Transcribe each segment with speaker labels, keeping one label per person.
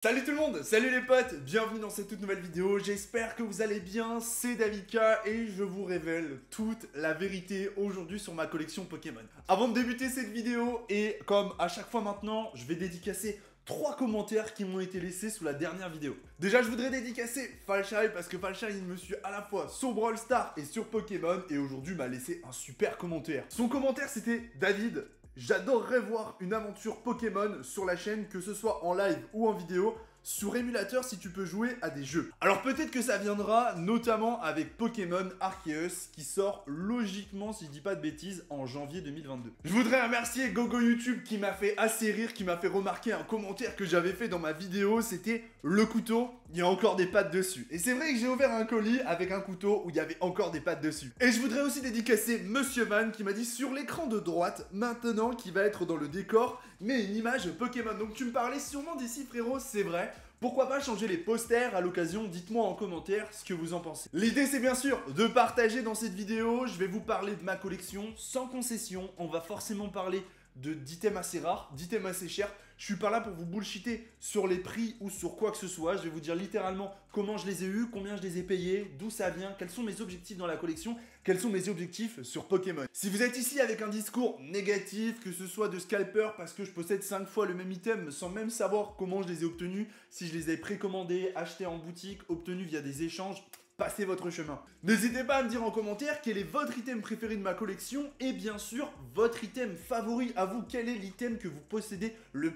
Speaker 1: Salut tout le monde, salut les potes, bienvenue dans cette toute nouvelle vidéo, j'espère que vous allez bien, c'est Davika et je vous révèle toute la vérité aujourd'hui sur ma collection Pokémon. Avant de débuter cette vidéo, et comme à chaque fois maintenant, je vais dédicacer 3 commentaires qui m'ont été laissés sous la dernière vidéo. Déjà, je voudrais dédicacer Falshai parce que Falshai il me suit à la fois sur Brawl Stars et sur Pokémon et aujourd'hui m'a laissé un super commentaire. Son commentaire c'était: David, j'adorerais voir une aventure Pokémon sur la chaîne, que ce soit en live ou en vidéo, sur émulateur si tu peux jouer à des jeux. Alors peut-être que ça viendra notamment avec Pokémon Arceus qui sort logiquement, si je dis pas de bêtises, en janvier 2022. Je voudrais remercier Gogo YouTube qui m'a fait assez rire, qui m'a fait remarquer un commentaire que j'avais fait dans ma vidéo, c'était le couteau, il y a encore des pattes dessus. Et c'est vrai que j'ai ouvert un colis avec un couteau où il y avait encore des pattes dessus. Et je voudrais aussi dédicacer Monsieur Van qui m'a dit sur l'écran de droite, maintenant qui va être dans le décor, mais une image Pokémon. Donc tu me parlais sûrement d'ici frérot, c'est vrai. Pourquoi pas changer les posters à l'occasion? Dites-moi en commentaire ce que vous en pensez. L'idée c'est bien sûr de partager dans cette vidéo. Je vais vous parler de ma collection sans concession. On va forcément parler d'items assez rares, d'items assez chers. Je suis pas là pour vous bullshiter sur les prix ou sur quoi que ce soit. Je vais vous dire littéralement comment je les ai eus, combien je les ai payés, d'où ça vient, quels sont mes objectifs dans la collection, quels sont mes objectifs sur Pokémon. Si vous êtes ici avec un discours négatif, que ce soit de scalper parce que je possède 5 fois le même item sans même savoir comment je les ai obtenus, si je les ai précommandés, achetés en boutique, obtenus via des échanges, passez votre chemin. N'hésitez pas à me dire en commentaire quel est votre item préféré de ma collection et bien sûr votre item favori à vous. Quel est l'item que vous possédez le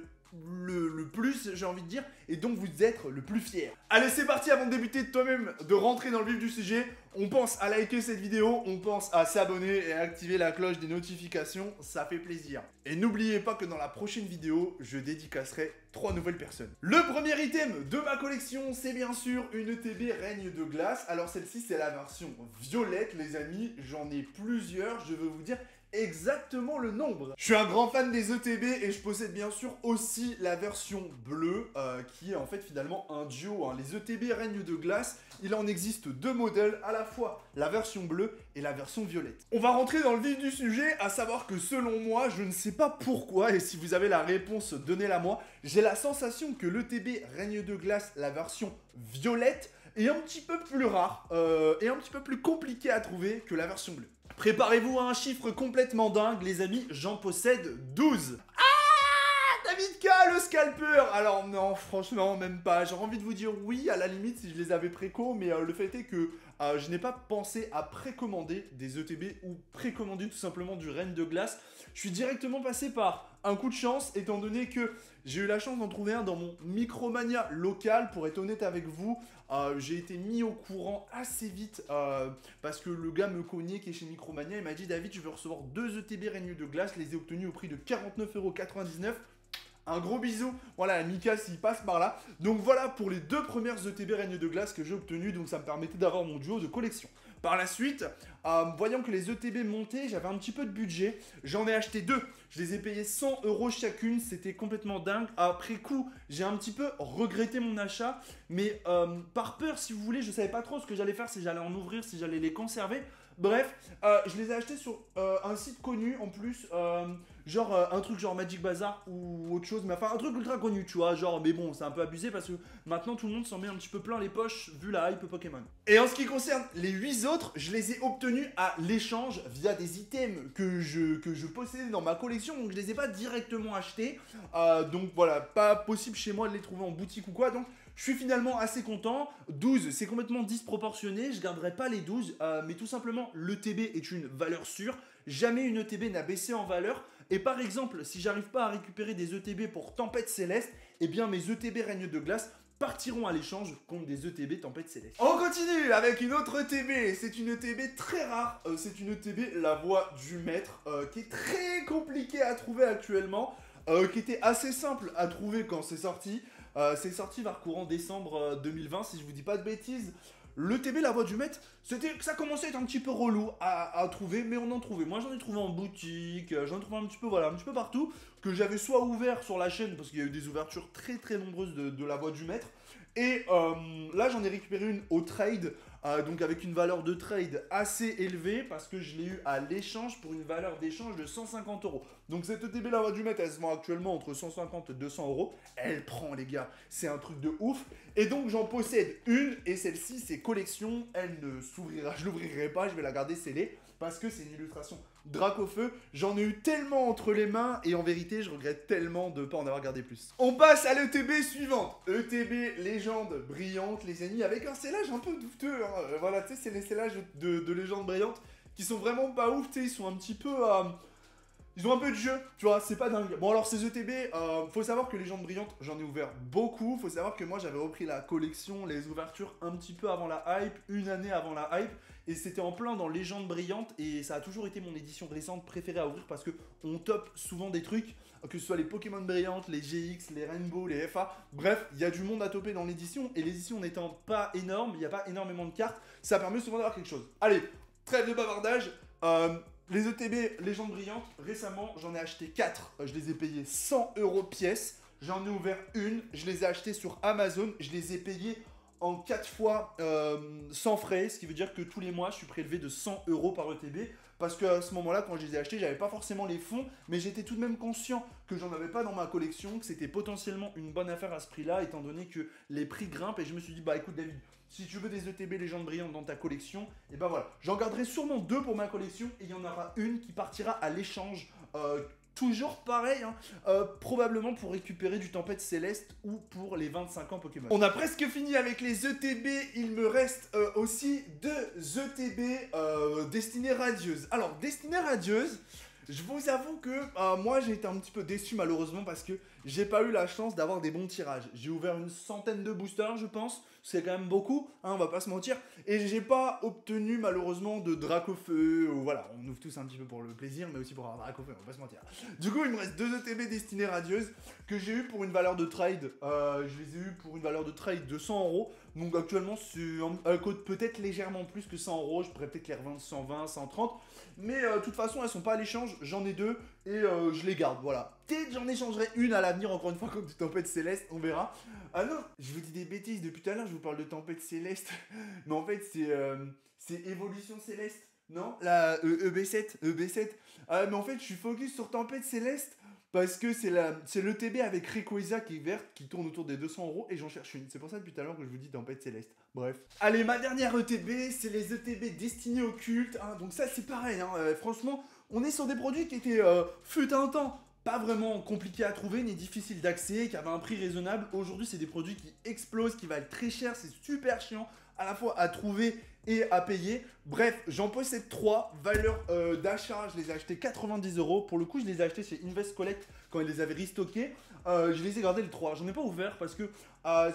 Speaker 1: plus, j'ai envie de dire, et donc vous êtes le plus fier. Allez, c'est parti. Avant de débuter toi-même, de rentrer dans le vif du sujet, on pense à liker cette vidéo, on pense à s'abonner et à activer la cloche des notifications, ça fait plaisir. Et n'oubliez pas que dans la prochaine vidéo, je dédicacerai 3 nouvelles personnes. Le premier item de ma collection, c'est bien sûr une ETB Règne de Glace. Alors celle-ci, c'est la version violette, les amis, j'en ai plusieurs, je veux vous dire exactement le nombre. Je suis un grand fan des ETB et je possède bien sûr aussi la version bleue qui est en fait finalement un duo. Les ETB Règne de Glace, il en existe 2 modèles, à la fois la version bleue et la version violette. On va rentrer dans le vif du sujet, à savoir que selon moi, je ne sais pas pourquoi, et si vous avez la réponse, donnez-la moi, j'ai la sensation que l'ETB Règne de Glace, la version violette, est un petit peu plus rare et un petit peu plus compliqué à trouver que la version bleue. Préparez-vous à un chiffre complètement dingue, les amis, j'en possède 12. David K, le scalper. Alors non, franchement, même pas. J'aurais envie de vous dire oui, à la limite, si je les avais préco, mais le fait est que je n'ai pas pensé à précommander des ETB ou précommander tout simplement du Reine de Glace. Je suis directement passé par un coup de chance, étant donné que j'ai eu la chance d'en trouver un dans mon Micromania local. Pour être honnête avec vous, j'ai été mis au courant assez vite parce que le gars me connaît qui est chez Micromania. Il m'a dit: David, je veux recevoir 2 ETB Règne de Glace. Je les ai obtenus au prix de 49,99 €. Un gros bisou, voilà, Mika s'il passe par là. Donc voilà pour les 2 premières ETB Règne de Glace que j'ai obtenues, donc ça me permettait d'avoir mon duo de collection. Par la suite, voyant que les ETB montaient, j'avais un petit peu de budget, j'en ai acheté 2. Je les ai payés 100 € chacune, c'était complètement dingue. Après coup, j'ai un petit peu regretté mon achat, mais par peur, si vous voulez, je savais pas trop ce que j'allais faire, si j'allais en ouvrir, si j'allais les conserver. Bref, je les ai achetés sur un site connu en plus, genre un truc genre Magic Bazar ou autre chose, mais enfin un truc ultra connu, tu vois, genre, mais bon, c'est un peu abusé parce que maintenant tout le monde s'en met un petit peu plein les poches vu la hype Pokémon. Et en ce qui concerne les 8 autres, je les ai obtenus à l'échange via des items que je possédais dans ma collection, donc je les ai pas directement achetés, donc voilà, pas possible chez moi de les trouver en boutique ou quoi, donc je suis finalement assez content. 12, c'est complètement disproportionné, je garderai pas les 12, mais tout simplement, l'ETB est une valeur sûre. Jamais une ETB n'a baissé en valeur. Et par exemple, si j'arrive pas à récupérer des ETB pour Tempête Céleste, eh bien mes ETB Règne de Glace partiront à l'échange contre des ETB Tempête Céleste. On continue avec une autre ETB. C'est une ETB très rare. C'est une ETB La Voix du Maître, qui est très compliquée à trouver actuellement, qui était assez simple à trouver quand c'est sorti. C'est sorti vers courant décembre 2020, si je vous dis pas de bêtises. L'ETB La Voix du Maître, ça commençait à être un petit peu relou à trouver, mais on en trouvait. Moi j'en ai trouvé en boutique, j'en ai trouvé un petit peu, voilà, un petit peu partout. que j'avais soit ouvert sur la chaîne, parce qu'il y a eu des ouvertures très très nombreuses de la voie du maître. Et là, j'en ai récupéré une au trade, donc avec une valeur de trade assez élevée, parce que je l'ai eu à l'échange pour une valeur d'échange de 150 euros. Donc cette ETB la voie du maître, elle se vend actuellement entre 150 et 200 euros. Elle prend, les gars, c'est un truc de ouf. Et donc j'en possède une, et celle-ci, c'est collection. Elle ne s'ouvrira, je l'ouvrirai pas, je vais la garder scellée, parce que c'est une illustration Dracofeu. J'en ai eu tellement entre les mains, et en vérité, je regrette tellement de ne pas en avoir gardé plus. On passe à l'ETB suivante. ETB légende brillante, les amis, avec un scellage un peu douteux. Hein. Voilà, tu sais, c'est les scellages de légende brillante qui sont vraiment pas ouf, tu sais, ils sont un petit peu... ils ont un peu de jeu, tu vois, c'est pas dingue. Bon, alors ces ETB, faut savoir que Légende Brillante, j'en ai ouvert beaucoup. Faut savoir que moi, j'avais repris la collection, les ouvertures un petit peu avant la hype, une année avant la hype. Et c'était en plein dans Légende Brillante. Et ça a toujours été mon édition récente préférée à ouvrir parce que on top souvent des trucs, que ce soit les Pokémon Brillantes, les GX, les Rainbow, les FA. Bref, il y a du monde à toper dans l'édition. Et l'édition n'étant pas énorme, il n'y a pas énormément de cartes. Ça permet souvent d'avoir quelque chose. Allez, trêve de bavardage. Les ETB Légende Brillante, récemment j'en ai acheté 4, je les ai payés 100 € pièce, j'en ai ouvert une, je les ai achetés sur Amazon, je les ai payés en 4 fois sans frais, ce qui veut dire que tous les mois je suis prélevé de 100 € par ETB, parce qu'à ce moment-là quand je les ai achetés j'avais pas forcément les fonds, mais j'étais tout de même conscient que j'en avais pas dans ma collection, que c'était potentiellement une bonne affaire à ce prix-là, étant donné que les prix grimpent, et je me suis dit bah écoute David, si tu veux des ETB Légende Brillante dans ta collection, et ben voilà, j'en garderai sûrement 2 pour ma collection, et il y en aura une qui partira à l'échange, toujours pareil, hein, probablement pour récupérer du Tempête Céleste ou pour les 25 ans Pokémon. On a presque fini avec les ETB, il me reste aussi 2 ETB Destinée Radieuse. Alors, Destinée Radieuse, je vous avoue que moi j'ai été un petit peu déçu malheureusement parce que j'ai pas eu la chance d'avoir des bons tirages. J'ai ouvert une centaine de boosters je pense, c'est quand même beaucoup, hein, on va pas se mentir. Et j'ai pas obtenu malheureusement de Dracofeu, ou voilà, on ouvre tous un petit peu pour le plaisir mais aussi pour avoir Dracofeu, on va pas se mentir. Du coup il me reste 2 ETB Destinée Radieuse que j'ai eu pour une valeur de trade, je les ai eu pour une valeur de trade de 100 €. Donc actuellement c'est peut-être légèrement plus que 100 €, je pourrais peut-être les revendre 120, 130. Mais de toute façon elles sont pas à l'échange, j'en ai 2 et je les garde, voilà. Peut-être j'en échangerai une à l'avenir encore une fois comme du Tempête Céleste, on verra. Ah non, je vous dis des bêtises, depuis tout à l'heure je vous parle de Tempête Céleste. Mais en fait c'est Évolution Céleste, non? La EB7, mais en fait je suis focus sur Tempête Céleste. Parce que c'est l'ETB avec Rayquaza qui est verte, qui tourne autour des 200 € et j'en cherche une. C'est pour ça depuis tout à l'heure que je vous dis Tempête Céleste. Bref. Allez, ma dernière ETB, c'est les ETB destinés au culte. Hein. Donc ça c'est pareil, hein. Franchement, on est sur des produits qui étaient, fut un temps, pas vraiment compliqués à trouver, ni difficiles d'accès, qui avaient un prix raisonnable. Aujourd'hui, c'est des produits qui explosent, qui valent très cher, c'est super chiant à la fois à trouver et à payer. Bref, j'en possède 3. Valeur d'achat, je les ai achetés 90 €. Pour le coup, je les ai achetés chez Invest Collect quand ils les avaient restockés. Je les ai gardés les 3. J'en ai pas ouvert parce que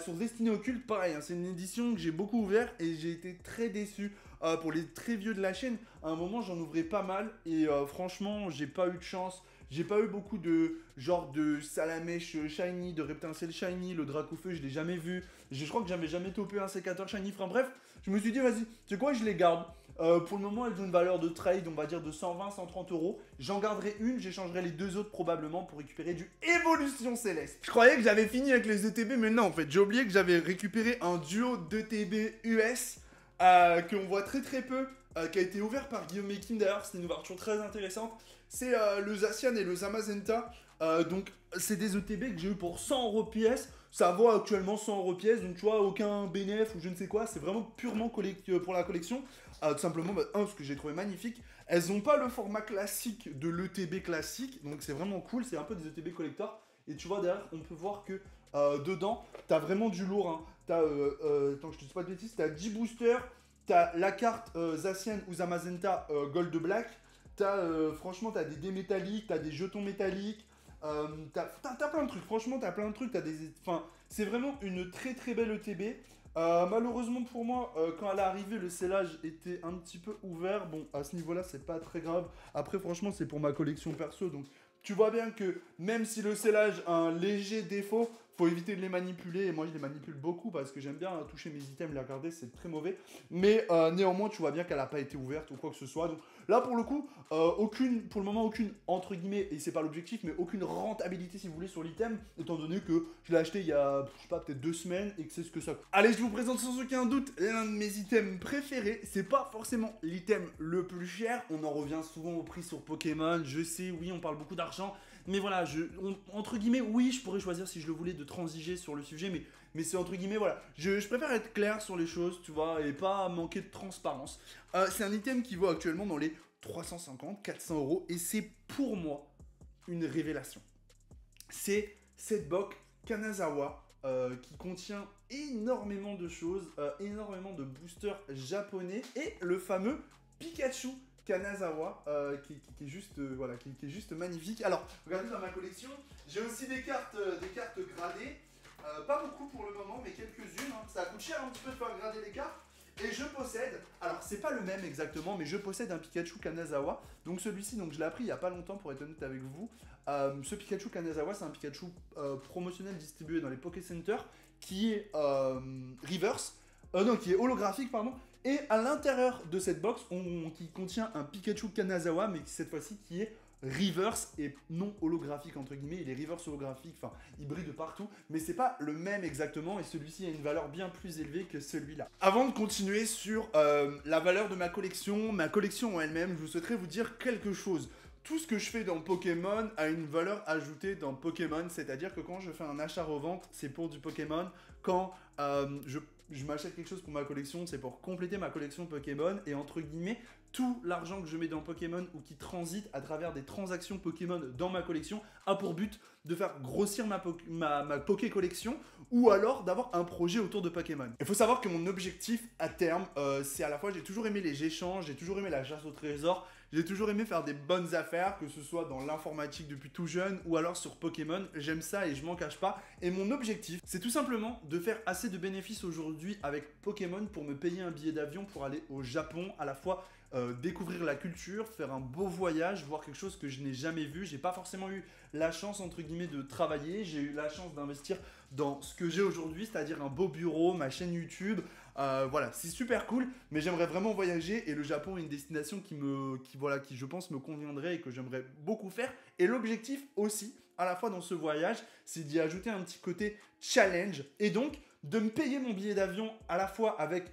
Speaker 1: sur Destinée Occulte, pareil, hein, c'est une édition que j'ai beaucoup ouvert et j'ai été très déçu. Pour les très vieux de la chaîne, à un moment, j'en ouvrais pas mal et franchement, j'ai pas eu de chance. J'ai pas eu beaucoup de genre de Salamèche Shiny, de Reptincelle Shiny, le Dracofeu, je l'ai jamais vu. Je crois que j'avais jamais topé un sécateur Shiny. Enfin bref, je me suis dit, vas-y, tu sais quoi, je les garde. Pour le moment, elles ont une valeur de trade, on va dire de 120, 130 €. J'en garderai une, j'échangerai les 2 autres probablement pour récupérer du Évolution Céleste. Je croyais que j'avais fini avec les ETB, mais non, en fait, j'ai oublié que j'avais récupéré un duo d'ETB US qu'on voit très très peu, qui a été ouvert par Guillaume Mekin d'ailleurs, c'est une ouverture très intéressante. C'est le Zacian et le Zamazenta. Donc c'est des ETB que j'ai eu pour 100 € pièce. Ça vaut actuellement 100 € pièce, donc tu vois, aucun bénéf ou je ne sais quoi. C'est vraiment purement pour la collection. Tout simplement, ce que j'ai trouvé magnifique. Elles n'ont pas le format classique de l'ETB classique, donc c'est vraiment cool. C'est un peu des ETB collector. Et tu vois derrière, on peut voir que dedans, t'as vraiment du lourd. Hein. T'as, attends que je te dise pas de bêtises, t'as 10 boosters. T'as la carte Zacian ou Zamazenta Gold Black. Franchement, t'as des dés métalliques, t'as des jetons métalliques, t'as plein de trucs. Franchement, t'as plein de trucs. C'est vraiment une très très belle ETB. Malheureusement pour moi, quand elle est arrivée, le scellage était un petit peu ouvert. Bon, à ce niveau-là, c'est pas très grave. Après, franchement, c'est pour ma collection perso. Donc, tu vois bien que même si le scellage a un léger défaut, faut éviter de les manipuler, et moi je les manipule beaucoup parce que j'aime bien toucher mes items, les regarder, c'est très mauvais. Mais néanmoins, tu vois bien qu'elle n'a pas été ouverte ou quoi que ce soit. Donc là, pour le coup, pour le moment, aucune, entre guillemets, et c'est pas l'objectif, mais aucune rentabilité, si vous voulez, sur l'item, étant donné que je l'ai acheté il y a, je sais pas, peut-être 2 semaines, et que c'est ce que ça coûte. Allez, je vous présente sans aucun doute l'un de mes items préférés. C'est pas forcément l'item le plus cher, on en revient souvent au prix sur Pokémon, je sais, oui, on parle beaucoup d'argent, mais voilà, entre guillemets, oui, je pourrais choisir si je le voulais de transiger sur le sujet, mais c'est entre guillemets, voilà. Je préfère être clair sur les choses, tu vois, et pas manquer de transparence. C'est un item qui vaut actuellement dans les 350, 400 euros, et c'est pour moi une révélation. C'est cette box Kanazawa qui contient énormément de choses, énormément de boosters japonais, et le fameux Pikachu Kanazawa qui est juste voilà, qui est juste magnifique. Alors regardez dans ma collection, j'ai aussi des cartes gradées, pas beaucoup pour le moment, mais quelques-unes, hein. Ça coûte cher un petit peu de faire grader les cartes. Et je possède, alors c'est pas le même exactement, mais je possède un Pikachu Kanazawa. Donc celui-ci, donc je l'ai appris il y a pas longtemps pour être honnête avec vous. Ce Pikachu Kanazawa, c'est un Pikachu promotionnel distribué dans les Poké Center qui est reverse, non, qui est holographique, pardon. Et à l'intérieur de cette box, qui contient un Pikachu Kanazawa, mais cette fois-ci qui est reverse et non holographique entre guillemets. Il est reverse holographique, enfin il brille de partout, mais c'est pas le même exactement, et celui-ci a une valeur bien plus élevée que celui-là. Avant de continuer sur la valeur de ma collection en elle-même, je souhaiterais vous dire quelque chose. Tout ce que je fais dans Pokémon a une valeur ajoutée dans Pokémon, c'est-à-dire que quand je fais un achat-revente, c'est pour du Pokémon. Quand je m'achète quelque chose pour ma collection, c'est pour compléter ma collection Pokémon. Et entre guillemets, tout l'argent que je mets dans Pokémon ou qui transite à travers des transactions Pokémon dans ma collection a pour but de faire grossir ma Poké collection, ou alors d'avoir un projet autour de Pokémon. Il faut savoir que mon objectif à terme, c'est à la fois, j'ai toujours aimé les échanges, j'ai toujours aimé la chasse au trésor, j'ai toujours aimé faire des bonnes affaires, que ce soit dans l'informatique depuis tout jeune ou alors sur Pokémon. J'aime ça et je m'en cache pas. Et mon objectif, c'est tout simplement de faire assez de bénéfices aujourd'hui avec Pokémon pour me payer un billet d'avion pour aller au Japon, à la fois découvrir la culture, faire un beau voyage, voir quelque chose que je n'ai jamais vu. J'ai pas forcément eu la chance entre guillemets de travailler, j'ai eu la chance d'investir dans ce que j'ai aujourd'hui, c'est-à-dire un beau bureau, ma chaîne YouTube. Voilà, c'est super cool, mais j'aimerais vraiment voyager, et le Japon est une destination qui je pense me conviendrait et que j'aimerais beaucoup faire. Et l'objectif aussi, à la fois dans ce voyage, c'est d'y ajouter un petit côté challenge, et donc de me payer mon billet d'avion à la fois avec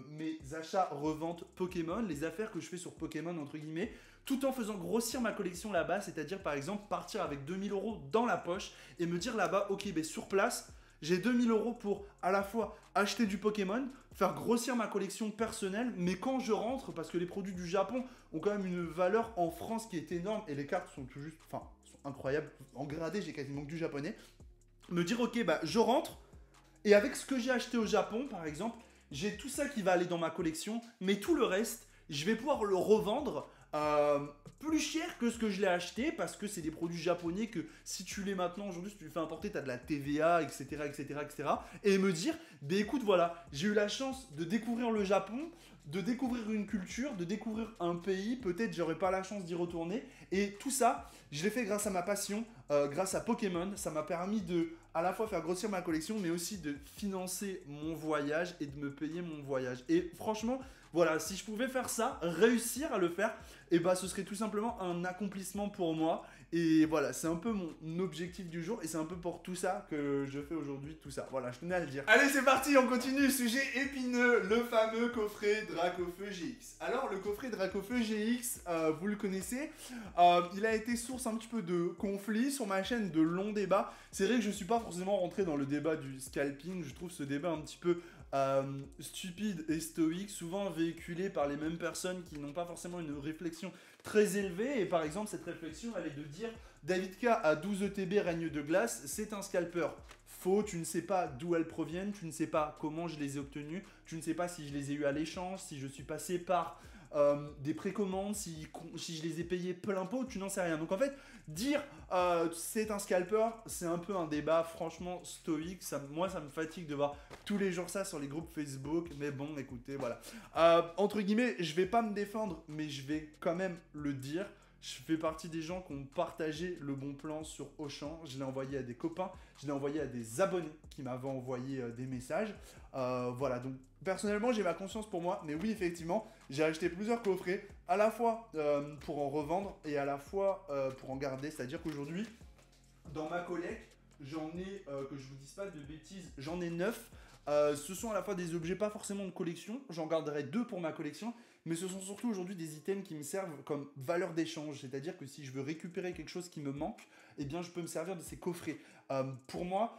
Speaker 1: mes achats-reventes Pokémon, les affaires que je fais sur Pokémon entre guillemets, tout en faisant grossir ma collection là-bas, c'est-à-dire par exemple partir avec 2000 € dans la poche et me dire là-bas, ok, ben sur place, j'ai 2000 € pour à la fois acheter du Pokémon, faire grossir ma collection personnelle, mais quand je rentre, parce que les produits du Japon ont quand même une valeur en France qui est énorme, et les cartes sont tout juste, enfin, sont incroyables. En gradé, j'ai quasiment que du japonais. Me dire, ok, bah je rentre, et avec ce que j'ai acheté au Japon, par exemple, j'ai tout ça qui va aller dans ma collection, mais tout le reste, je vais pouvoir le revendre plus cher que ce que je l'ai acheté, parce que c'est des produits japonais que si tu les maintenant aujourd'hui, si tu les fais importer, tu as de la TVA, etc., etc., etc. Et me dire, bah écoute, voilà, j'ai eu la chance de découvrir le Japon, de découvrir une culture, de découvrir un pays, peut-être j'aurais pas la chance d'y retourner, et tout ça, je l'ai fait grâce à ma passion, grâce à Pokémon. Ça m'a permis de à la fois faire grossir ma collection, mais aussi de financer mon voyage et de me payer mon voyage. Et franchement, voilà, si je pouvais faire ça, réussir à le faire, et bah ce serait tout simplement un accomplissement pour moi. Et voilà, c'est un peu mon objectif du jour, et c'est un peu pour tout ça que je fais aujourd'hui tout ça. Voilà, je tenais à le dire. Allez, c'est parti, on continue. Sujet épineux, le fameux coffret Dracofeu GX. Alors, le coffret Dracofeu GX, vous le connaissez, il a été source un petit peu de conflits sur ma chaîne, de longs débats. C'est vrai que je suis pas forcément rentré dans le débat du scalping, je trouve ce débat un petit peu stupide et stoïque, souvent véhiculé par les mêmes personnes qui n'ont pas forcément une réflexion très élevée. Et par exemple, cette réflexion, elle est de dire David K à 12 ETB règne de glace, c'est un scalper. Faux, tu ne sais pas d'où elles proviennent, tu ne sais pas comment je les ai obtenues, tu ne sais pas si je les ai eues à l'échange, si je suis passé par des précommandes, si je les ai payés plein pot, tu n'en sais rien. Donc en fait, dire c'est un scalper, c'est un peu un débat franchement stoïque. Moi, ça me fatigue de voir tous les jours ça sur les groupes Facebook. Mais bon, écoutez, voilà. Entre guillemets, je vais pas me défendre, mais je vais quand même le dire. Je fais partie des gens qui ont partagé le bon plan sur Auchan. Je l'ai envoyé à des copains, je l'ai envoyé à des abonnés qui m'avaient envoyé des messages. Voilà, donc personnellement, j'ai ma conscience pour moi. Mais oui, effectivement, j'ai acheté plusieurs coffrets, à la fois pour en revendre et à la fois pour en garder. C'est-à-dire qu'aujourd'hui, dans ma collecte, j'en ai, que je vous dise pas de bêtises, j'en ai 9. Ce sont à la fois des objets pas forcément de collection, j'en garderai 2 pour ma collection, mais ce sont surtout aujourd'hui des items qui me servent comme valeur d'échange, c'est-à-dire que si je veux récupérer quelque chose qui me manque, eh bien je peux me servir de ces coffrets. Pour moi,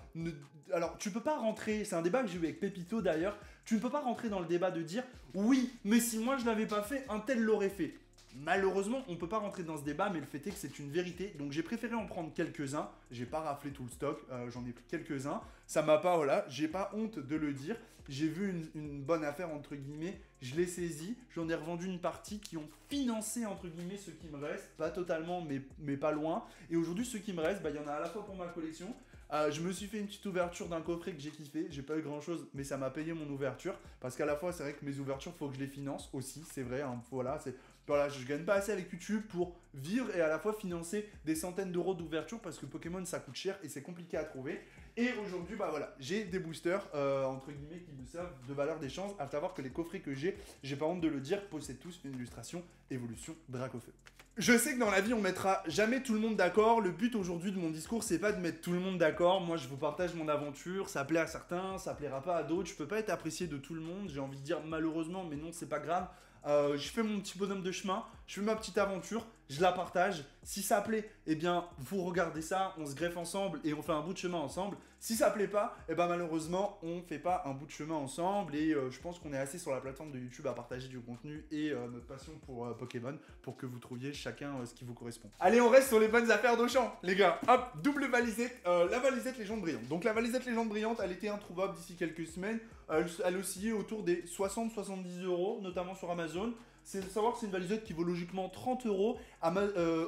Speaker 1: alors tu peux pas rentrer, c'est un débat que j'ai eu avec Pépito d'ailleurs, tu ne peux pas rentrer dans le débat de dire oui, mais si moi je l'avais pas fait, un tel l'aurait fait. Malheureusement, on ne peut pas rentrer dans ce débat, mais le fait est que c'est une vérité. Donc j'ai préféré en prendre quelques-uns. J'ai pas raflé tout le stock, j'en ai pris quelques-uns. Ça m'a pas, voilà, j'ai pas honte de le dire. J'ai vu une bonne affaire, entre guillemets, je l'ai saisi. J'en ai revendu une partie qui ont financé, entre guillemets, ce qui me reste. Pas totalement, mais pas loin. Et aujourd'hui, ce qui me reste, bah, y en a à la fois pour ma collection. Je me suis fait une petite ouverture d'un coffret que j'ai kiffé. J'ai pas eu grand chose, mais ça m'a payé mon ouverture. Parce qu'à la fois, c'est vrai que mes ouvertures, faut que je les finance aussi. C'est vrai, hein, voilà, voilà, je gagne pas assez avec YouTube pour vivre et à la fois financer des centaines d'euros d'ouverture parce que Pokémon ça coûte cher et c'est compliqué à trouver. Et aujourd'hui, bah voilà, j'ai des boosters entre guillemets qui me servent de valeur d'échange. À savoir que les coffrets que j'ai pas honte de le dire, possèdent tous une illustration évolution Dracofeu. Je sais que dans la vie, on mettra jamais tout le monde d'accord. Le but aujourd'hui de mon discours, c'est pas de mettre tout le monde d'accord. Moi, je vous partage mon aventure. Ça plaît à certains, ça plaira pas à d'autres. Je peux pas être apprécié de tout le monde. J'ai envie de dire malheureusement, mais non, c'est pas grave. Je fais mon petit bonhomme de chemin, je fais ma petite aventure, je la partage. Si ça plaît, eh bien, vous regardez ça, on se greffe ensemble et on fait un bout de chemin ensemble. Si ça plaît pas, eh ben malheureusement, on fait pas un bout de chemin ensemble. Et je pense qu'on est assez sur la plateforme de YouTube à partager du contenu et notre passion pour Pokémon pour que vous trouviez chacun ce qui vous correspond. Allez, on reste sur les bonnes affaires d'Auchan, les gars. Hop, double valisette, la valisette légende brillante. Donc la valisette légende brillante, elle était introuvable d'ici quelques semaines. Elle oscillait autour des 60-70 euros, notamment sur Amazon. C'est de savoir que c'est une valisette qui vaut logiquement 30 euros.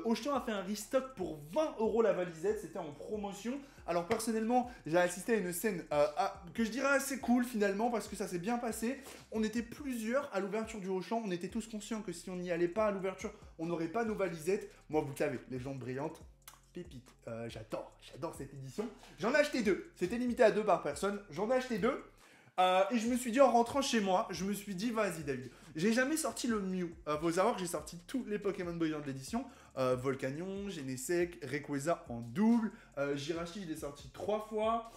Speaker 1: Auchan a fait un restock pour 20 euros la valisette, c'était en promotion. Alors personnellement, j'ai assisté à une scène que je dirais assez cool finalement parce que ça s'est bien passé. On était plusieurs à l'ouverture du Auchan, on était tous conscients que si on n'y allait pas à l'ouverture, on n'aurait pas nos valisettes. Moi, vous le savez, légende brillante. Pépite, j'adore cette édition. J'en ai acheté 2, c'était limité à 2 par personne. J'en ai acheté 2. Et je me suis dit en rentrant chez moi, je me suis dit vas-y David, j'ai jamais sorti le Mew. Faut savoir que j'ai sorti tous les Pokémon brillants de l'édition. Volcanion, Genesect, Rayquaza en double. Jirachi, il est sorti 3 fois.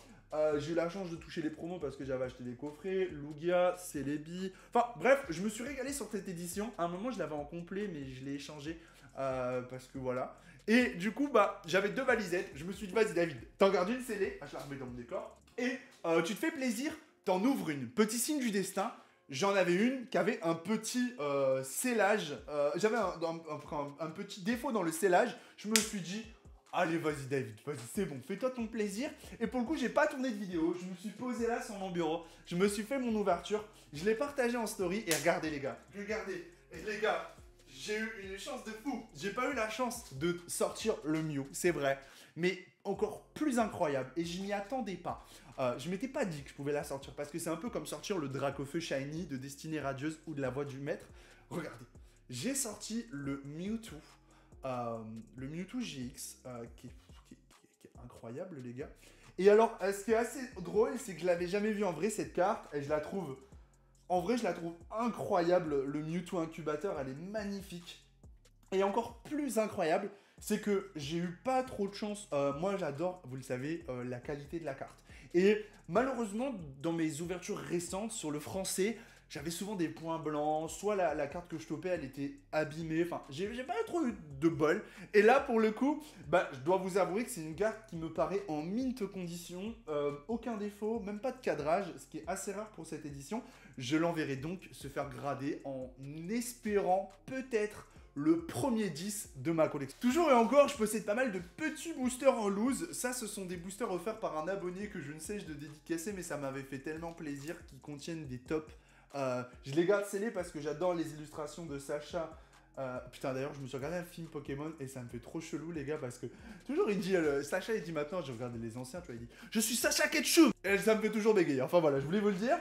Speaker 1: J'ai eu la chance de toucher les promos parce que j'avais acheté des coffrets. Lugia, Celebi. Enfin bref, je me suis régalé sur cette édition. À un moment, je l'avais en complet, mais je l'ai échangé parce que voilà. Et du coup, bah, j'avais 2 valisettes. Je me suis dit vas-y David, t'en gardes une scellée. Je la remets dans mon décor. Et tu te fais plaisir. T'en ouvres une, petit signe du destin. J'en avais une qui avait un petit scellage. J'avais un petit défaut dans le scellage. Je me suis dit, allez vas-y David, vas-y c'est bon, fais-toi ton plaisir. Et pour le coup, j'ai pas tourné de vidéo. Je me suis posé là sur mon bureau. Je me suis fait mon ouverture. Je l'ai partagé en story. Et regardez les gars, j'ai eu une chance de fou. J'ai pas eu la chance de sortir le Mew, c'est vrai. Mais encore plus incroyable, et je m'y attendais pas. Je m'étais pas dit que je pouvais la sortir, parce que c'est un peu comme sortir le Dracofeu Shiny de Destinée Radieuse ou de la Voix du Maître. Regardez, j'ai sorti le Mewtwo GX, qui est incroyable les gars. Et alors, ce qui est assez drôle, c'est que je l'avais jamais vu en vrai cette carte, et je la trouve... En vrai, je la trouve incroyable, le Mewtwo Incubateur, elle est magnifique. Et encore plus incroyable, c'est que j'ai eu pas trop de chance. Moi, j'adore, vous le savez, la qualité de la carte. Et malheureusement, dans mes ouvertures récentes sur le français, j'avais souvent des points blancs, soit la carte que je topais, elle était abîmée. Enfin, j'ai pas trop eu de bol. Et là, pour le coup, bah, je dois vous avouer que c'est une carte qui me paraît en mint condition. Aucun défaut, même pas de cadrage, ce qui est assez rare pour cette édition. Je l'enverrai donc se faire grader en espérant peut-être le premier 10 de ma collection. Toujours et encore, je possède pas mal de petits boosters en loose. Ça, ce sont des boosters offerts par un abonné que je ne cesse de dédicacer, mais ça m'avait fait tellement plaisir, qui contiennent des tops. Je les garde scellés parce que j'adore les illustrations de Sacha Putain, d'ailleurs, je me suis regardé un film Pokémon et ça me fait trop chelou, les gars, parce que toujours il dit, Sacha, il dit maintenant, j'ai regardé les anciens, tu vois, il dit, je suis Sacha Ketchum! Et ça me fait toujours bégayer. Enfin voilà, je voulais vous le dire.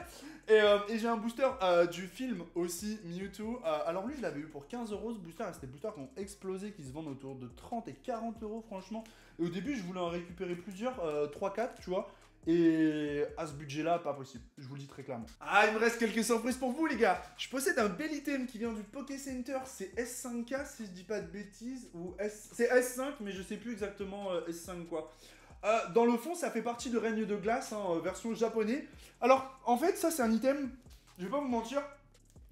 Speaker 1: Et j'ai un booster du film aussi, Mewtwo. Alors lui, je l'avais eu pour 15 euros ce booster. Et c'était des boosters qui ont explosé, qui se vendent autour de 30 et 40 euros, franchement. Et au début, je voulais en récupérer plusieurs, 3-4, tu vois. Et à ce budget-là, pas possible. Je vous le dis très clairement. Ah, il me reste quelques surprises pour vous, les gars. Je possède un bel item qui vient du Poké Center. C'est S5K, si je dis pas de bêtises. Ou c'est S5, mais je sais plus exactement S5 quoi. Dans le fond, ça fait partie de Règne de Glace, hein, version japonais. Alors, en fait, ça, c'est un item, je vais pas vous mentir,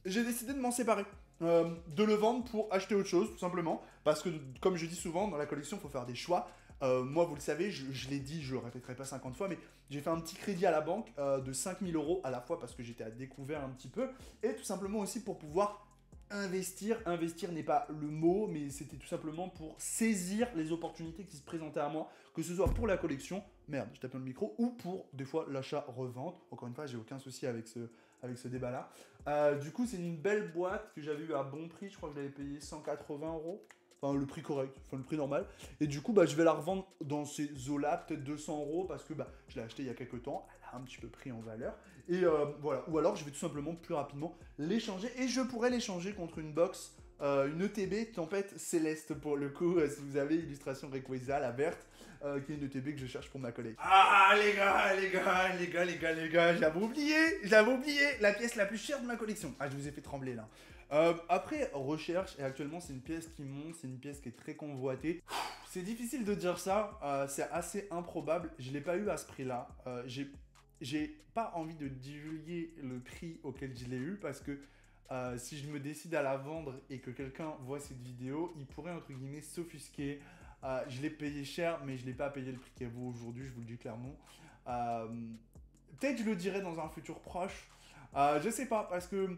Speaker 1: j'ai décidé de m'en séparer. De le vendre pour acheter autre chose, tout simplement. Parce que, comme je dis souvent, dans la collection, il faut faire des choix. Moi, vous le savez, je l'ai dit, je le répéterai pas 50 fois, mais j'ai fait un petit crédit à la banque de 5000 euros à la fois parce que j'étais à découvert un petit peu. Et tout simplement aussi pour pouvoir investir. Investir n'est pas le mot, mais c'était tout simplement pour saisir les opportunités qui se présentaient à moi, que ce soit pour la collection, merde, je tape dans le micro, ou pour, des fois, l'achat-revente. Encore une fois, j'ai aucun souci avec ce débat-là. Du coup, c'est une belle boîte que j'avais eu à bon prix, je crois que je l'avais payé 180 euros. Enfin, le prix correct, enfin le prix normal. Et du coup, bah, je vais la revendre dans ces eaux-là, peut-être 200 euros, parce que bah, je l'ai acheté il y a quelques temps. Elle a un petit peu pris en valeur. Et voilà. Ou alors, je vais tout simplement plus rapidement l'échanger. Et je pourrais l'échanger contre une box, une ETB Tempête Céleste, pour le coup. Si vous avez illustration Rayquaza, la verte, qui est une ETB que je cherche pour ma collègue. Ah, les gars, j'avais oublié la pièce la plus chère de ma collection. Ah, je vous ai fait trembler là. Après recherche, et actuellement c'est une pièce qui monte, c'est une pièce qui est très convoitée. C'est difficile de dire ça, c'est assez improbable, je l'ai pas eu à ce prix là. J'ai pas envie de divulguer le prix auquel je l'ai eu parce que si je me décide à la vendre et que quelqu'un voit cette vidéo, il pourrait entre guillemets s'offusquer. Je l'ai payé cher, mais je l'ai pas payé le prix qu'elle vaut aujourd'hui, je vous le dis clairement. Peut-être je le dirai dans un futur proche. Je sais pas, parce que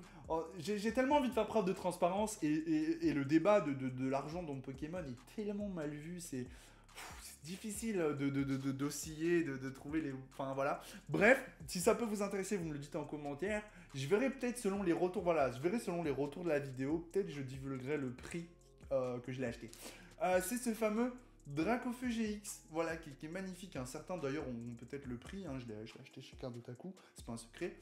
Speaker 1: j'ai tellement envie de faire preuve de transparence et le débat de l'argent dans Pokémon est tellement mal vu, c'est difficile d'osciller, de trouver les... Enfin voilà. Bref, si ça peut vous intéresser, vous me le dites en commentaire. Je verrai peut-être selon les retours, voilà, je verrai selon les retours de la vidéo, peut-être je divulguerai le prix que je l'ai acheté. C'est ce fameux Dracofeu GX, voilà, qui est magnifique, hein. Certains d'ailleurs ont peut-être le prix, hein. Je l'ai acheté chez Carte Otaku, c'est pas un secret.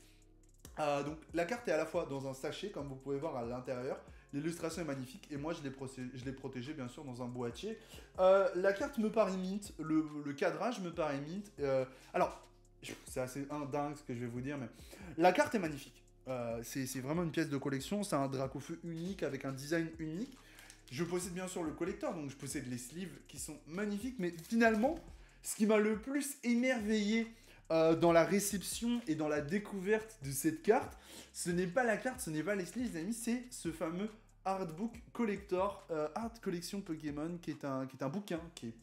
Speaker 1: Donc la carte est à la fois dans un sachet, comme vous pouvez voir à l'intérieur. L'illustration est magnifique et moi je l'ai protégé bien sûr dans un boîtier. La carte me paraît mint, le cadrage me paraît mint. Alors, c'est assez dingue ce que je vais vous dire, mais la carte est magnifique. C'est vraiment une pièce de collection, c'est un Dracofeu unique avec un design unique. Je possède bien sûr le collector, donc je possède les sleeves qui sont magnifiques, mais finalement, ce qui m'a le plus émerveillé dans la réception et dans la découverte de cette carte, ce n'est pas la carte, ce n'est pas les sleeves, les amis, c'est ce fameux Artbook Collector, Art Collection Pokémon, qui est un bouquin qui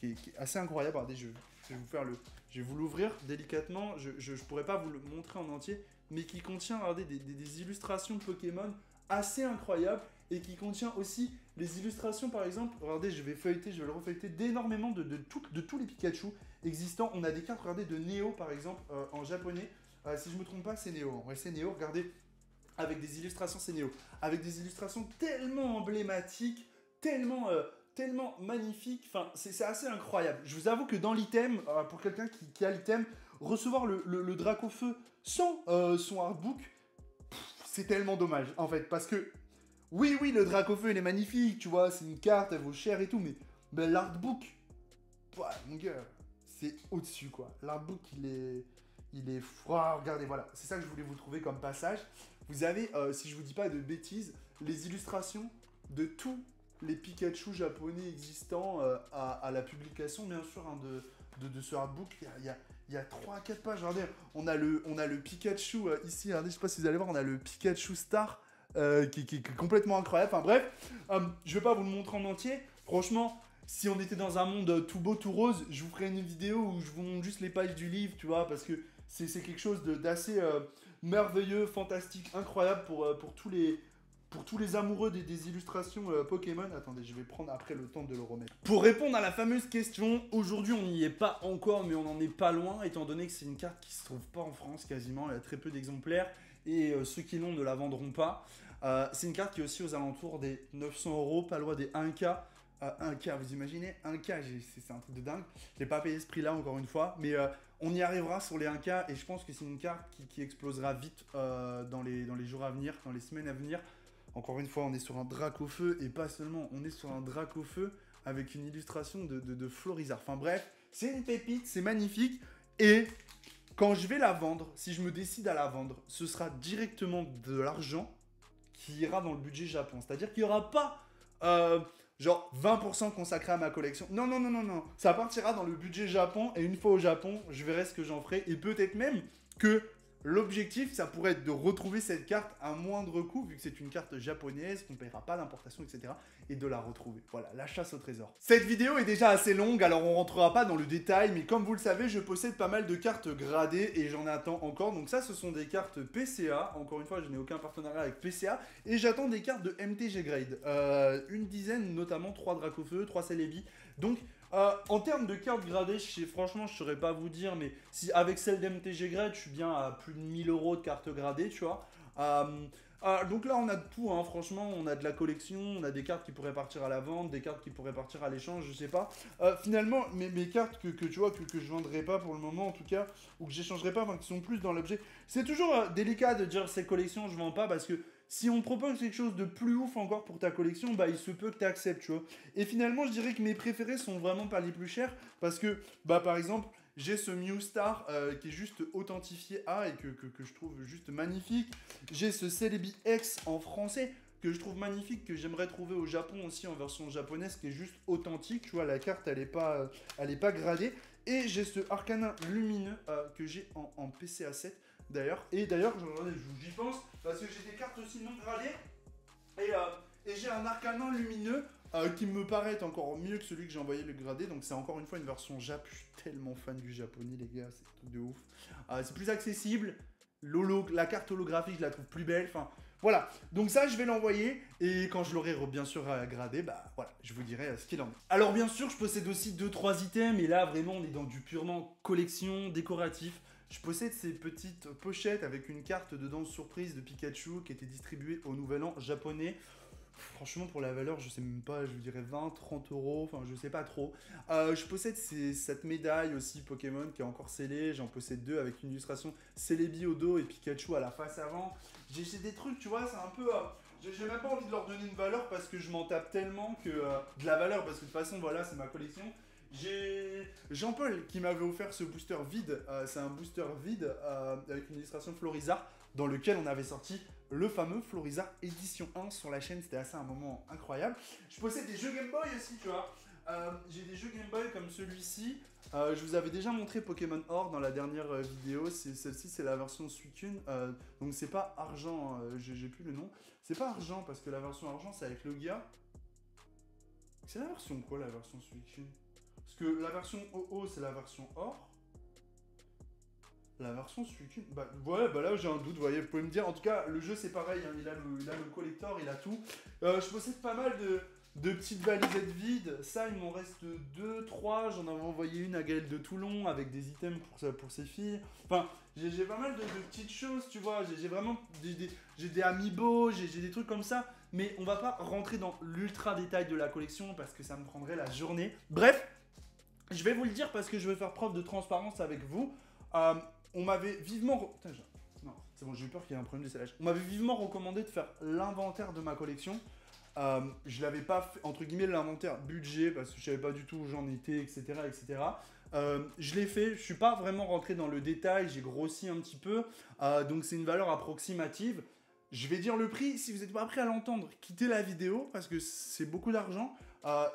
Speaker 1: est assez incroyable. Regardez, je vais vous l'ouvrir délicatement, je pourrais pas vous le montrer en entier, mais qui contient, regardez, des illustrations de Pokémon assez incroyables, et qui contient aussi les illustrations, par exemple, regardez, je vais le refeuilleter, d'énormément de tous les Pikachu existants. On a des cartes, regardez, de Neo, par exemple, en japonais. Si je me trompe pas, c'est Neo. Ouais, c'est Neo, regardez, avec des illustrations, c'est Neo. Avec des illustrations tellement emblématiques, tellement magnifiques, enfin, c'est assez incroyable. Je vous avoue que dans l'item, pour quelqu'un qui a l'item, recevoir le Dracofeu sans son artbook, c'est tellement dommage, en fait, parce que oui, le Dracofeu, il est magnifique, tu vois, c'est une carte, elle vaut cher et tout, mais l'artbook, mon gars, c'est au-dessus, quoi. L'artbook, il est froid, regardez, voilà, c'est ça que je voulais vous trouver comme passage. Vous avez, si je vous dis pas de bêtises, les illustrations de tous les Pikachu japonais existants à la publication, bien sûr, hein, de ce artbook. Il y a 3-4 pages, regardez, on a le Pikachu ici, regardez, je sais pas si vous allez voir, on a le Pikachu Star, qui est complètement incroyable. Enfin bref, je vais pas vous le montrer en entier. Franchement, si on était dans un monde tout beau, tout rose, je vous ferais une vidéo où je vous montre juste les pages du livre, tu vois, parce que c'est quelque chose d'assez merveilleux, fantastique, incroyable pour tous les pour tous les amoureux des illustrations Pokémon. Attendez, je vais prendre après le temps de le remettre. Pour répondre à la fameuse question, aujourd'hui on n'y est pas encore, mais on n'en est pas loin, étant donné que c'est une carte qui se trouve pas en France quasiment, il y a très peu d'exemplaires, et ceux qui l'ont ne la vendront pas. C'est une carte qui est aussi aux alentours des 900 €, pas loin des 1K. 1K, vous imaginez 1K, c'est un truc de dingue. Je n'ai pas payé ce prix-là, encore une fois, mais on y arrivera sur les 1K, et je pense que c'est une carte qui explosera vite dans les jours à venir, dans les semaines à venir. Encore une fois, on est sur un Dracofeu, et pas seulement, on est sur un Dracofeu avec une illustration de Florizarre. Enfin bref, c'est une pépite, c'est magnifique, et quand je vais la vendre, si je me décide à la vendre, ce sera directement de l'argent qui ira dans le budget Japon. C'est-à-dire qu'il n'y aura pas genre 20% consacré à ma collection. Non, non, non, non, non. Ça partira dans le budget Japon, et une fois au Japon, je verrai ce que j'en ferai, et peut-être même que l'objectif, ça pourrait être de retrouver cette carte à moindre coût, vu que c'est une carte japonaise, qu'on ne paiera pas d'importation, etc. Et de la retrouver. Voilà, la chasse au trésor. Cette vidéo est déjà assez longue, alors on rentrera pas dans le détail, mais comme vous le savez, je possède pas mal de cartes gradées, et j'en attends encore. Donc ça, ce sont des cartes PCA. Encore une fois, je n'ai aucun partenariat avec PCA, et j'attends des cartes de MTG Grade. Une dizaine, notamment 3 Dracofeu, 3 Celebi. Donc, en termes de cartes gradées, franchement, je saurais pas vous dire, mais si avec celle d'MTG Grade, je suis bien à plus de 1000 € de cartes gradées, tu vois. Donc là, on a de tout, hein, franchement, on a de la collection, on a des cartes qui pourraient partir à la vente, des cartes qui pourraient partir à l'échange, je sais pas. Finalement, mes cartes que tu vois, que je vendrai pas pour le moment, en tout cas, ou que j'échangerai pas, enfin, qui sont plus dans l'objet, c'est toujours délicat de dire ces collections, je vends pas, parce que si on te propose quelque chose de plus ouf encore pour ta collection, bah il se peut que tu acceptes, tu vois. Et finalement, je dirais que mes préférés sont vraiment pas les plus chers, parce que, bah par exemple, j'ai ce Mewstar qui est juste authentifié A et que je trouve juste magnifique. J'ai ce Celebi X en français que je trouve magnifique, que j'aimerais trouver au Japon aussi en version japonaise, qui est juste authentique, tu vois, la carte elle est pas gradée. Et j'ai ce Arcanin lumineux que j'ai en PCA 7 d'ailleurs. Et d'ailleurs, j'y pense, parce que j'ai des cartes aussi non gradées. Et j'ai un Arcanin lumineux qui me paraît encore mieux que celui que j'ai envoyé le gradé. Donc c'est encore une fois une version Jap. Je suis tellement fan du japonais, les gars, c'est un truc de ouf. C'est plus accessible. La carte holographique, je la trouve plus belle. Enfin, voilà. Donc ça, je vais l'envoyer. Et quand je l'aurai bien sûr gradé, bah voilà, je vous dirai ce qu'il en est. Alors bien sûr, je possède aussi 2-3 items. Et là, vraiment, on est dans du purement collection, décoratif. Je possède ces petites pochettes avec une carte dedans surprise de Pikachu qui était distribuée au Nouvel An japonais. Franchement, pour la valeur, je sais même pas, je vous dirais 20, 30 €, enfin je sais pas trop. Je possède cette médaille aussi Pokémon qui est encore scellée, j'en possède 2 avec une illustration Celebi au dos et Pikachu à la face avant. J'ai des trucs, tu vois, c'est un peu... j'ai même pas envie de leur donner une valeur parce que je m'en tape tellement que... de la valeur, parce que de toute façon, voilà, c'est ma collection. J'ai Jean-Paul qui m'avait offert ce booster vide, c'est un booster vide avec une illustration Florizarre dans lequel on avait sorti le fameux Florizarre édition 1 sur la chaîne, c'était assez un moment incroyable. Je possède des jeux Game Boy aussi, tu vois. J'ai des jeux Game Boy comme celui-ci. Je vous avais déjà montré Pokémon Or dans la dernière vidéo. Celle-ci, c'est la version Suicune. Donc c'est pas argent, j'ai plus le nom. C'est pas argent parce que la version argent, c'est avec Logia. C'est la version quoi, la version Suicune? Parce que la version OO, c'est la version Or. La version Suicune, bah ouais, bah là j'ai un doute, vous voyez, vous pouvez me dire, en tout cas le jeu c'est pareil, hein, il a le collector, il a tout. Je possède pas mal de petites valisettes vides, ça il m'en reste 2, 3, j'en avais envoyé une à Gaëlle de Toulon avec des items pour ses filles. Enfin, j'ai pas mal de petites choses, tu vois, j'ai vraiment des amiibo, j'ai des trucs comme ça, mais on va pas rentrer dans l'ultra détail de la collection parce que ça me prendrait la journée. Bref, je vais vous le dire parce que je vais faire preuve de transparence avec vous. On m'avait vivement... Non, c'est bon, j'ai eu peur qu'il y ait un problème de scellage. On m'avait vivement recommandé de faire l'inventaire de ma collection. Je l'avais pas fait, entre guillemets, l'inventaire budget, parce que je savais pas du tout où j'en étais, etc. etc. Je l'ai fait, je suis pas vraiment rentré dans le détail, j'ai grossi un petit peu. Donc c'est une valeur approximative. Je vais dire le prix, si vous n'êtes pas prêt à l'entendre, quittez la vidéo, parce que c'est beaucoup d'argent.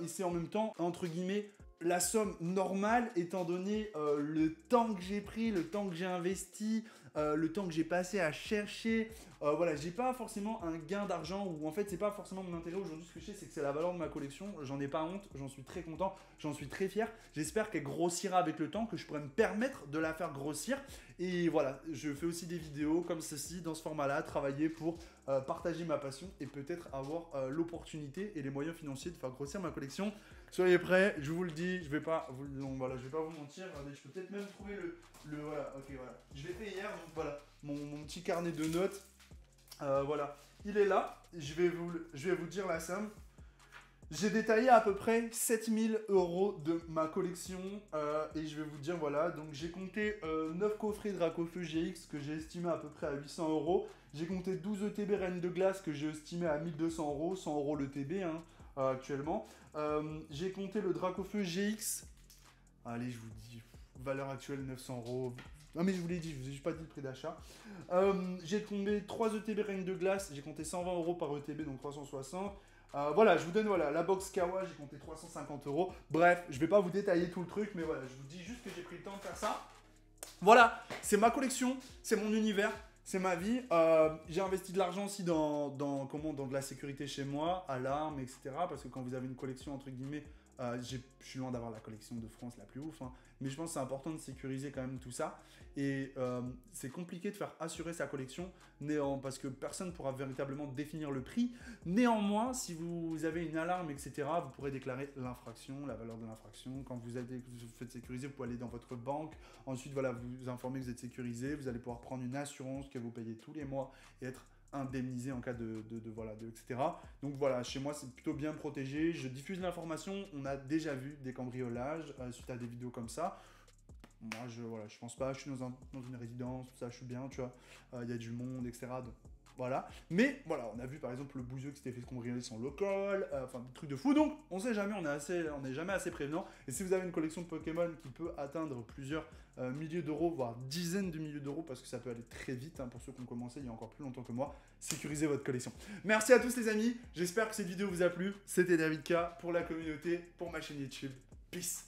Speaker 1: Et c'est en même temps, entre guillemets, la somme normale étant donné le temps que j'ai pris, le temps que j'ai investi, le temps que j'ai passé à chercher, voilà, j'ai pas forcément un gain d'argent, ou en fait c'est pas forcément mon intérêt aujourd'hui. Ce que je sais, c'est que c'est la valeur de ma collection, j'en ai pas honte, j'en suis très content, j'en suis très fier. J'espère qu'elle grossira avec le temps, que je pourrai me permettre de la faire grossir. Et voilà, je fais aussi des vidéos comme ceci, dans ce format-là, travailler pour partager ma passion et peut-être avoir l'opportunité et les moyens financiers de faire grossir ma collection. Soyez prêts, je vous le dis, je vais pas vous, voilà, je vais pas vous mentir. Regardez, je peux peut-être même trouver voilà, ok, voilà. Je l'ai fait hier, donc voilà, mon petit carnet de notes. Voilà, il est là. Je vais vous dire la somme. J'ai détaillé à peu près 7000 € de ma collection et je vais vous dire, voilà, donc j'ai compté 9 coffrets Dracofeu GX que j'ai estimé à peu près à 800 €. J'ai compté 12 ETB Reine de Glace que j'ai estimé à 1200 €, 100 € le TB hein, actuellement. J'ai compté le Dracofeu GX, allez je vous dis, valeur actuelle 900 €. Non mais je vous l'ai dit, je vous ai juste pas dit le prix d'achat. J'ai compté 3 ETB Reine de Glace, j'ai compté 120 € par ETB, donc 360. Voilà, je vous donne voilà, la box Kawa, j'ai compté 350 €. Bref, je vais pas vous détailler tout le truc, mais voilà, je vous dis juste que j'ai pris le temps de faire ça. Voilà, c'est ma collection, c'est mon univers, c'est ma vie. J'ai investi de l'argent aussi dans de la sécurité chez moi, alarmes, etc. Parce que quand vous avez une collection, entre guillemets, je suis loin d'avoir la collection de France la plus ouf, hein, mais je pense que c'est important de sécuriser quand même tout ça. Et c'est compliqué de faire assurer sa collection parce que personne ne pourra véritablement définir le prix. Néanmoins, si vous avez une alarme, etc., vous pourrez déclarer l'infraction, la valeur de l'infraction. Quand vous faites sécuriser, vous pouvez aller dans votre banque. Ensuite, voilà, vous informez que vous êtes sécurisé. Vous allez pouvoir prendre une assurance que vous payez tous les mois et être indemnisé en cas etc. Donc voilà, chez moi c'est plutôt bien protégé. Je diffuse l'information. On a déjà vu des cambriolages suite à des vidéos comme ça. Moi je pense pas, je suis dans une résidence, tout ça, je suis bien, tu vois. Il y a du monde, etc. Donc voilà. Mais voilà, on a vu par exemple le bouseux qui s'était fait cambrioler son local, enfin des trucs de fou. Donc on sait jamais, on n'est jamais assez prévenant. Et si vous avez une collection de Pokémon qui peut atteindre plusieurs milliers d'euros, voire dizaines de milliers d'euros, parce que ça peut aller très vite hein, pour ceux qui ont commencé il y a encore plus longtemps que moi, sécurisez votre collection. Merci à tous les amis, j'espère que cette vidéo vous a plu. C'était David K pour la communauté, pour ma chaîne YouTube. Peace.